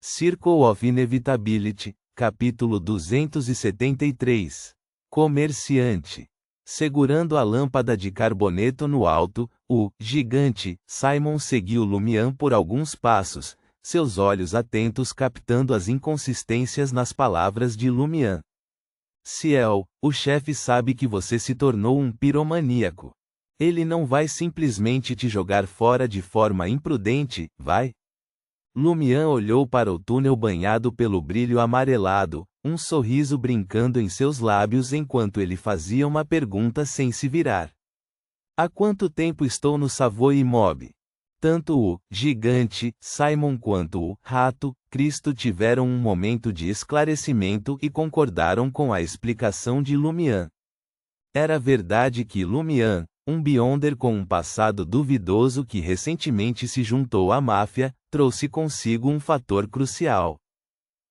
Circle of Inevitability, capítulo 273. Comerciante. Segurando a lâmpada de carboneto no alto, o gigante Simon seguiu Lumian por alguns passos, seus olhos atentos captando as inconsistências nas palavras de Lumian. Ciel, o chefe sabe que você se tornou um piromaníaco. Ele não vai simplesmente te jogar fora de forma imprudente, vai? Lumian olhou para o túnel banhado pelo brilho amarelado, um sorriso brincando em seus lábios enquanto ele fazia uma pergunta sem se virar. Há quanto tempo estou no Savoy Mob? Tanto o gigante Simon quanto o rato Cristo tiveram um momento de esclarecimento e concordaram com a explicação de Lumian. Era verdade que Lumian, um Beyonder com um passado duvidoso que recentemente se juntou à máfia, trouxe consigo um fator crucial.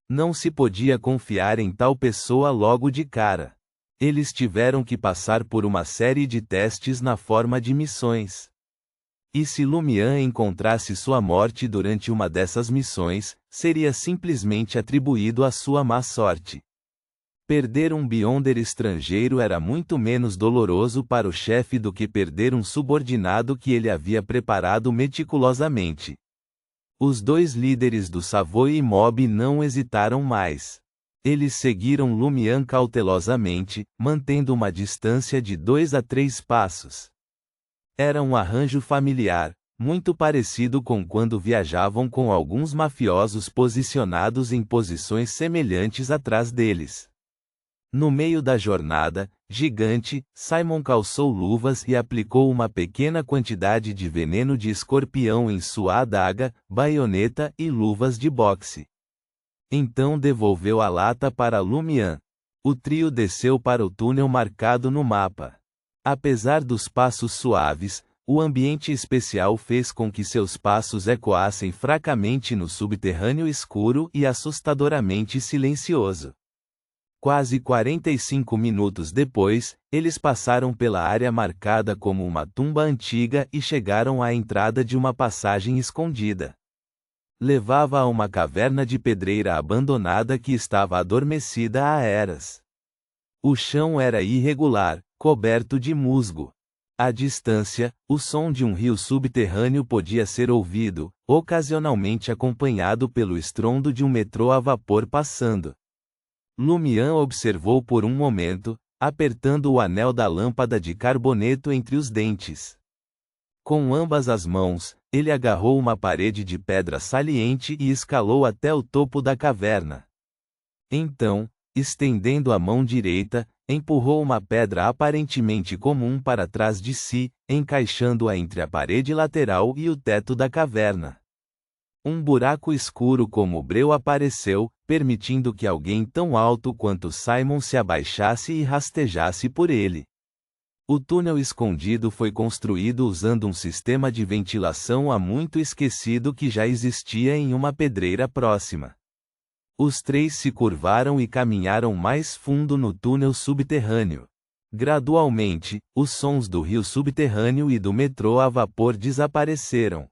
Não se podia confiar em tal pessoa logo de cara. Eles tiveram que passar por uma série de testes na forma de missões. E se Lumian encontrasse sua morte durante uma dessas missões, seria simplesmente atribuído à sua má sorte. Perder um Beyonder estrangeiro era muito menos doloroso para o chefe do que perder um subordinado que ele havia preparado meticulosamente. Os dois líderes do Savoy Mob não hesitaram mais. Eles seguiram Lumian cautelosamente, mantendo uma distância de 2 a 3 passos. Era um arranjo familiar, muito parecido com quando viajavam com alguns mafiosos posicionados em posições semelhantes atrás deles. No meio da jornada, gigante, Simon calçou luvas e aplicou uma pequena quantidade de veneno de escorpião em sua adaga, baioneta e luvas de boxe. Então devolveu a lata para Lumian. O trio desceu para o túnel marcado no mapa. Apesar dos passos suaves, o ambiente especial fez com que seus passos ecoassem fracamente no subterrâneo escuro e assustadoramente silencioso. Quase 45 minutos depois, eles passaram pela área marcada como uma tumba antiga e chegaram à entrada de uma passagem escondida. Levava a uma caverna de pedreira abandonada que estava adormecida há eras. O chão era irregular, coberto de musgo. À distância, o som de um rio subterrâneo podia ser ouvido, ocasionalmente acompanhado pelo estrondo de um metrô a vapor passando. Lumian observou por um momento, apertando o anel da lâmpada de carboneto entre os dentes. Com ambas as mãos, ele agarrou uma parede de pedra saliente e escalou até o topo da caverna. Então, estendendo a mão direita, empurrou uma pedra aparentemente comum para trás de si, encaixando-a entre a parede lateral e o teto da caverna. Um buraco escuro como breu apareceu, permitindo que alguém tão alto quanto Simon se abaixasse e rastejasse por ele. O túnel escondido foi construído usando um sistema de ventilação há muito esquecido que já existia em uma pedreira próxima. Os três se curvaram e caminharam mais fundo no túnel subterrâneo. Gradualmente, os sons do rio subterrâneo e do metrô a vapor desapareceram.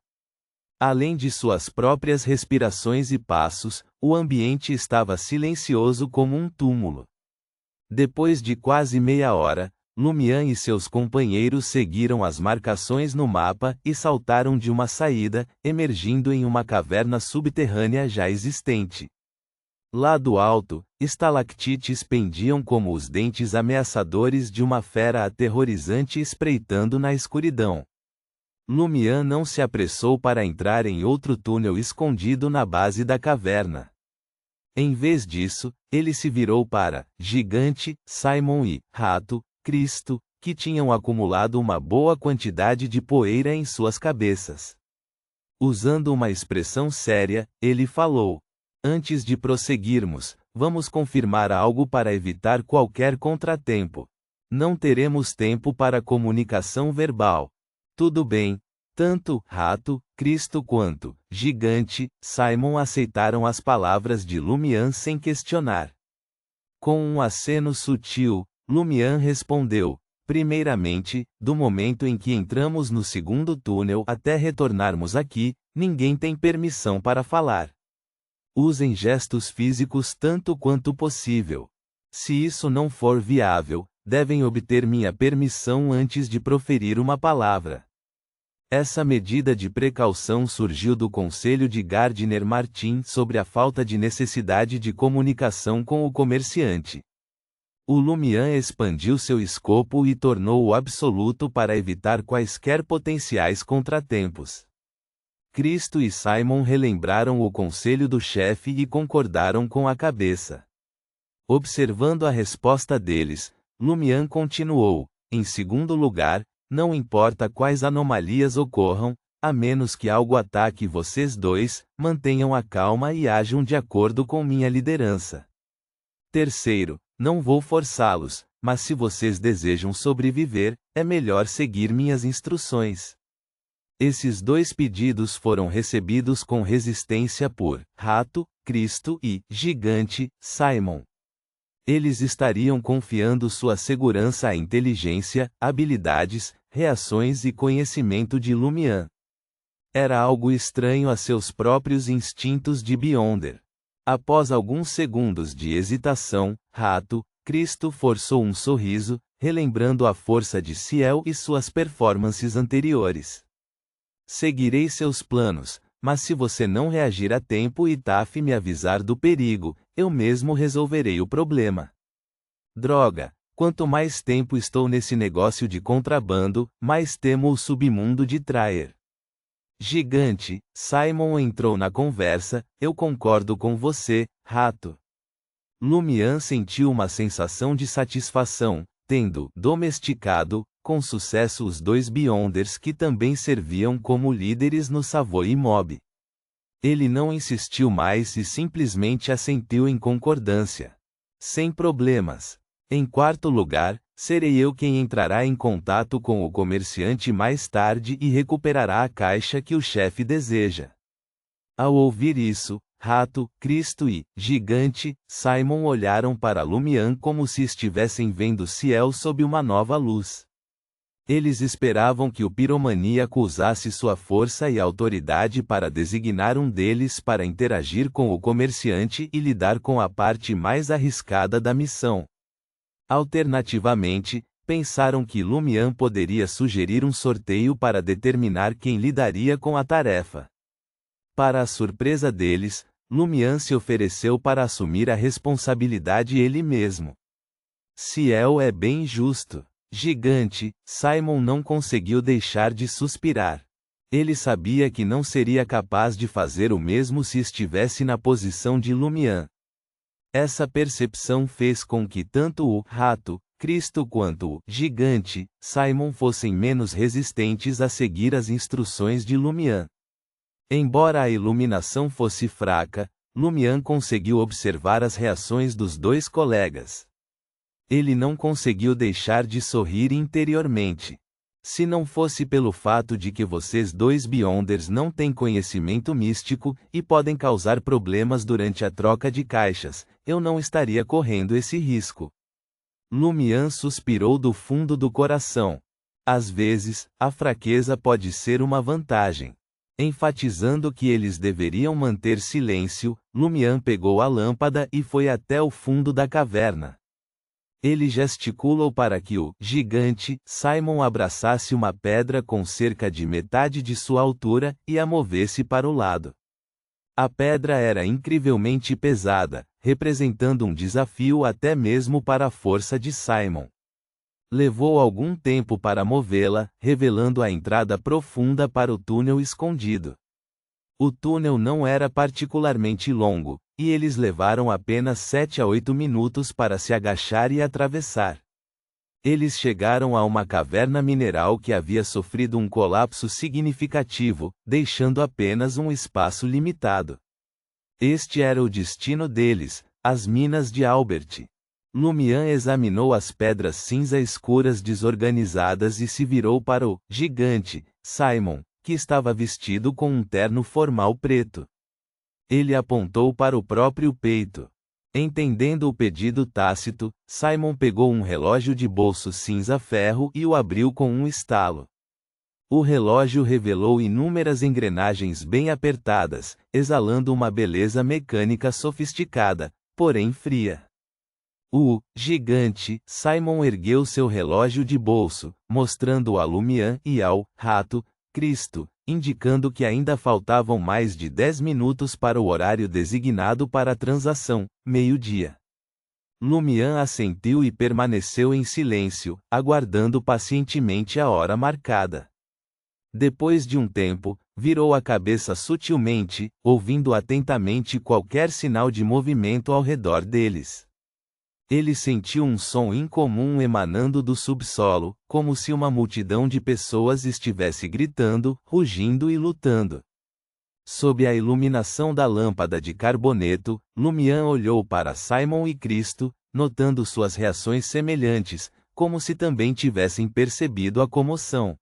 Além de suas próprias respirações e passos, o ambiente estava silencioso como um túmulo. Depois de quase meia hora, Lumian e seus companheiros seguiram as marcações no mapa e saltaram de uma saída, emergindo em uma caverna subterrânea já existente. Lá do alto, estalactites pendiam como os dentes ameaçadores de uma fera aterrorizante espreitando na escuridão. Lumian não se apressou para entrar em outro túnel escondido na base da caverna. Em vez disso, ele se virou para gigante, Simon e rato, Cristo, que tinham acumulado uma boa quantidade de poeira em suas cabeças. Usando uma expressão séria, ele falou: "Antes de prosseguirmos, vamos confirmar algo para evitar qualquer contratempo. Não teremos tempo para comunicação verbal. Tudo bem." Tanto rato, Cristo quanto gigante, Simon aceitaram as palavras de Lumian sem questionar. Com um aceno sutil, Lumian respondeu: "Primeiramente, do momento em que entramos no segundo túnel até retornarmos aqui, ninguém tem permissão para falar." Usem gestos físicos tanto quanto possível. Se isso não for viável, devem obter minha permissão antes de proferir uma palavra. Essa medida de precaução surgiu do conselho de Gardner Martin sobre a falta de necessidade de comunicação com o comerciante. O Lumian expandiu seu escopo e tornou-o absoluto para evitar quaisquer potenciais contratempos. Cristo e Simon relembraram o conselho do chefe e concordaram com a cabeça. Observando a resposta deles, Lumian continuou: em segundo lugar, não importa quais anomalias ocorram, a menos que algo ataque vocês dois, mantenham a calma e ajam de acordo com minha liderança. Terceiro, não vou forçá-los, mas se vocês desejam sobreviver, é melhor seguir minhas instruções. Esses dois pedidos foram recebidos com resistência por Rato, Cristo e Gigante, Simon. Eles estariam confiando sua segurança à inteligência, habilidades, reações e conhecimento de Lumian. Era algo estranho a seus próprios instintos de Beyonder. Após alguns segundos de hesitação, Rato, Cristo forçou um sorriso, relembrando a força de Ciel e suas performances anteriores. Seguirei seus planos, mas se você não reagir a tempo e Taf me avisar do perigo, eu mesmo resolverei o problema. Droga, quanto mais tempo estou nesse negócio de contrabando, mais temo o submundo de Traer. Gigante, Simon entrou na conversa, eu concordo com você, Rato. Lumian sentiu uma sensação de satisfação, tendo domesticado, com sucesso os dois Beyonders que também serviam como líderes no Savoy Mob. Ele não insistiu mais e simplesmente assentiu em concordância. Sem problemas. Em quarto lugar, serei eu quem entrará em contato com o comerciante mais tarde e recuperará a caixa que o chefe deseja. Ao ouvir isso, Rato, Cristo e Gigante, Simon olharam para Lumian como se estivessem vendo Ciel sob uma nova luz. Eles esperavam que o piromaníaco usasse sua força e autoridade para designar um deles para interagir com o comerciante e lidar com a parte mais arriscada da missão. Alternativamente, pensaram que Lumian poderia sugerir um sorteio para determinar quem lidaria com a tarefa. Para a surpresa deles, Lumian se ofereceu para assumir a responsabilidade ele mesmo. Ciel é bem justo. Gigante, Simon não conseguiu deixar de suspirar. Ele sabia que não seria capaz de fazer o mesmo se estivesse na posição de Lumian. Essa percepção fez com que tanto o Rato, Cristo quanto o Gigante, Simon fossem menos resistentes a seguir as instruções de Lumian. Embora a iluminação fosse fraca, Lumian conseguiu observar as reações dos dois colegas. Ele não conseguiu deixar de sorrir interiormente. Se não fosse pelo fato de que vocês dois Beyonders não têm conhecimento místico e podem causar problemas durante a troca de caixas, eu não estaria correndo esse risco. Lumian suspirou do fundo do coração. Às vezes, a fraqueza pode ser uma vantagem. Enfatizando que eles deveriam manter silêncio, Lumian pegou a lâmpada e foi até o fundo da caverna. Ele gesticulou para que o Gigante, Simon abraçasse uma pedra com cerca de metade de sua altura e a movesse para o lado. A pedra era incrivelmente pesada, representando um desafio até mesmo para a força de Simon. Levou algum tempo para movê-la, revelando a entrada profunda para o túnel escondido. O túnel não era particularmente longo, e eles levaram apenas 7 a 8 minutos para se agachar e atravessar. Eles chegaram a uma caverna mineral que havia sofrido um colapso significativo, deixando apenas um espaço limitado. Este era o destino deles, as minas de Albert. Lumian examinou as pedras cinza escuras desorganizadas e se virou para o Gigante, Simon, que estava vestido com um terno formal preto. Ele apontou para o próprio peito. Entendendo o pedido tácito, Simon pegou um relógio de bolso cinza-ferro e o abriu com um estalo. O relógio revelou inúmeras engrenagens bem apertadas, exalando uma beleza mecânica sofisticada, porém fria. O gigante Simon ergueu seu relógio de bolso, mostrando-o a Lumian e ao rato Cristo, indicando que ainda faltavam mais de 10 minutos para o horário designado para a transação, meio-dia. Lumian assentiu e permaneceu em silêncio, aguardando pacientemente a hora marcada. Depois de um tempo, virou a cabeça sutilmente, ouvindo atentamente qualquer sinal de movimento ao redor deles. Ele sentiu um som incomum emanando do subsolo, como se uma multidão de pessoas estivesse gritando, rugindo e lutando. Sob a iluminação da lâmpada de carboneto, Lumian olhou para Simon e Cristo, notando suas reações semelhantes, como se também tivessem percebido a comoção.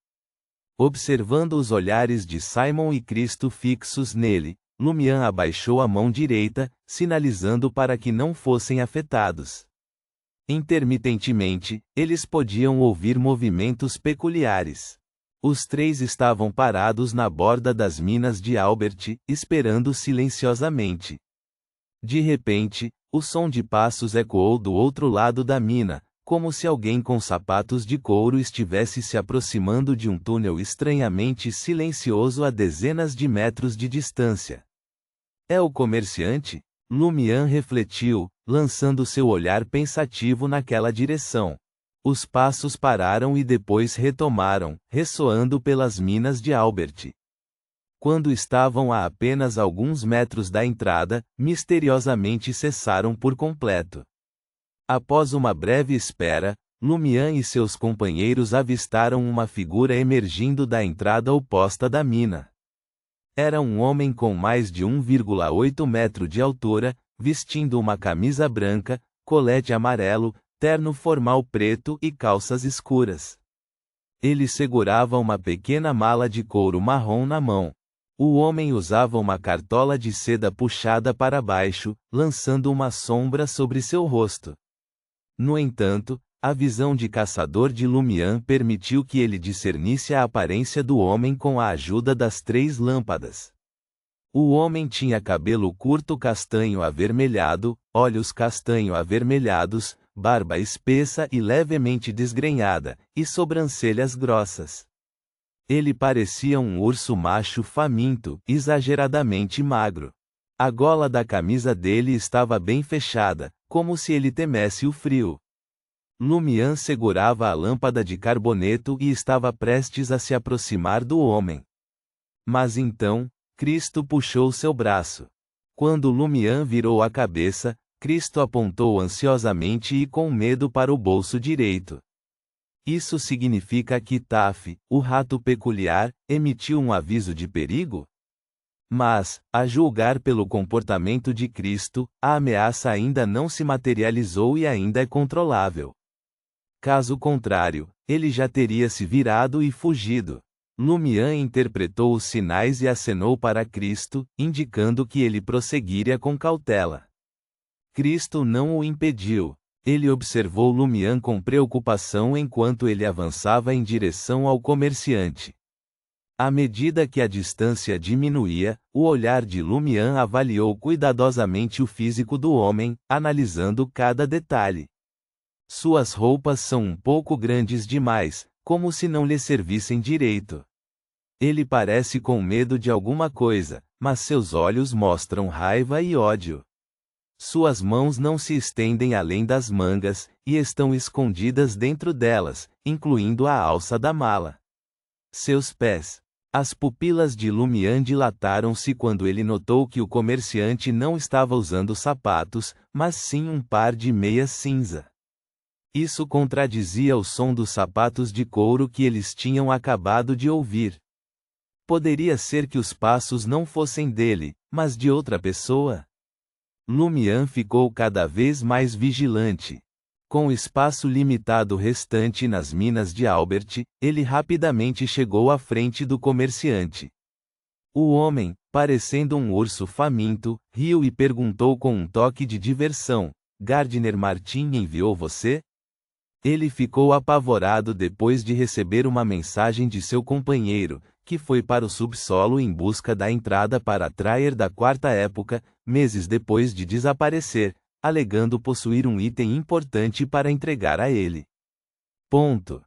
Observando os olhares de Simon e Cristo fixos nele, Lumian abaixou a mão direita, sinalizando para que não fossem afetados. Intermitentemente, eles podiam ouvir movimentos peculiares. Os três estavam parados na borda das minas de Albert, esperando silenciosamente. De repente, o som de passos ecoou do outro lado da mina, como se alguém com sapatos de couro estivesse se aproximando de um túnel estranhamente silencioso a dezenas de metros de distância. É o comerciante? Lumian refletiu, lançando seu olhar pensativo naquela direção. Os passos pararam e depois retomaram, ressoando pelas minas de Albert. Quando estavam a apenas alguns metros da entrada, misteriosamente cessaram por completo. Após uma breve espera, Lumian e seus companheiros avistaram uma figura emergindo da entrada oposta da mina. Era um homem com mais de 1,8 metro de altura, vestindo uma camisa branca, colete amarelo, terno formal preto e calças escuras. Ele segurava uma pequena mala de couro marrom na mão. O homem usava uma cartola de seda puxada para baixo, lançando uma sombra sobre seu rosto. No entanto, a visão de caçador de Lumian permitiu que ele discernisse a aparência do homem com a ajuda das 3 lâmpadas. O homem tinha cabelo curto castanho avermelhado, olhos castanho avermelhados, barba espessa e levemente desgrenhada, e sobrancelhas grossas. Ele parecia um urso macho faminto, exageradamente magro. A gola da camisa dele estava bem fechada, como se ele temesse o frio. Lumian segurava a lâmpada de carboneto e estava prestes a se aproximar do homem. Mas então, Cristo puxou seu braço. Quando Lumian virou a cabeça, Cristo apontou ansiosamente e com medo para o bolso direito. Isso significa que Taf, o rato peculiar, emitiu um aviso de perigo? Mas, a julgar pelo comportamento de Cristo, a ameaça ainda não se materializou e ainda é controlável. Caso contrário, ele já teria se virado e fugido. Lumian interpretou os sinais e acenou para Cristo, indicando que ele prosseguiria com cautela. Cristo não o impediu. Ele observou Lumian com preocupação enquanto ele avançava em direção ao comerciante. À medida que a distância diminuía, o olhar de Lumian avaliou cuidadosamente o físico do homem, analisando cada detalhe. Suas roupas são um pouco grandes demais, como se não lhe servissem direito. Ele parece com medo de alguma coisa, mas seus olhos mostram raiva e ódio. Suas mãos não se estendem além das mangas, e estão escondidas dentro delas, incluindo a alça da mala. Seus pés. As pupilas de Lumian dilataram-se quando ele notou que o comerciante não estava usando sapatos, mas sim um par de meias cinza. Isso contradizia o som dos sapatos de couro que eles tinham acabado de ouvir. Poderia ser que os passos não fossem dele, mas de outra pessoa? Lumian ficou cada vez mais vigilante. Com o espaço limitado restante nas minas de Albert, ele rapidamente chegou à frente do comerciante. O homem, parecendo um urso faminto, riu e perguntou com um toque de diversão: Gardner Martin enviou você? Ele ficou apavorado depois de receber uma mensagem de seu companheiro, que foi para o subsolo em busca da entrada para a Traer da Quarta Época, meses depois de desaparecer, alegando possuir um item importante para entregar a ele. Ponto.